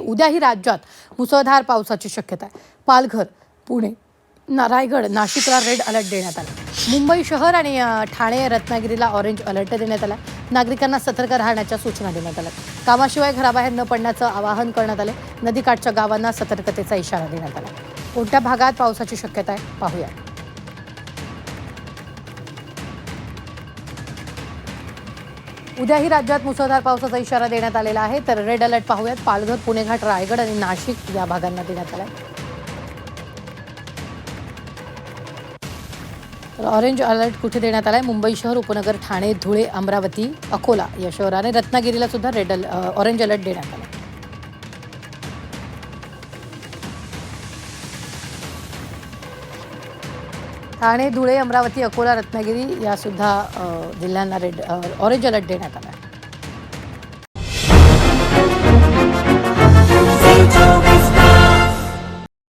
उद्याही राज्यात मुसळधार पावसाची शक्यता आहे. पालघर, पुणे, रायगड, नाशिकला रेड अलर्ट देण्यात आला. मुंबई शहर आणि ठाणे, रत्नागिरीला ऑरेंज अलर्ट देण्यात आला. नागरिकांना सतर्क राहण्याच्या सूचना देण्यात आल्या. कामाशिवाय घराबाहेर न पडण्याचं आवाहन करण्यात आले. नदीकाठच्या गावांना सतर्कतेचा इशारा देण्यात आला. कोणत्या भागात पावसाची शक्यता आहे पाहूया. उद्याही राज्यात मुसळधार पावसाचा इशारा देण्यात आलेला आहे. तर रेड अलर्ट पाहूयात. पालघर, पुणे घाट, रायगड आणि नाशिक या भागांना देण्यात आला. ऑरेंज अलर्ट कुठे देण्यात आलाय? मुंबई शहर, उपनगर, ठाणे, धुळे, अमरावती, अकोला या शहराने, रत्नागिरीला सुद्धा ऑरेंज अलर्ट देण्यात आला. ठाणे, धुळे, अमरावती, अकोला, रत्नागिरी या सुद्धा जिल्ह्यांना ऑरेंज अलर्ट देण्यात आला.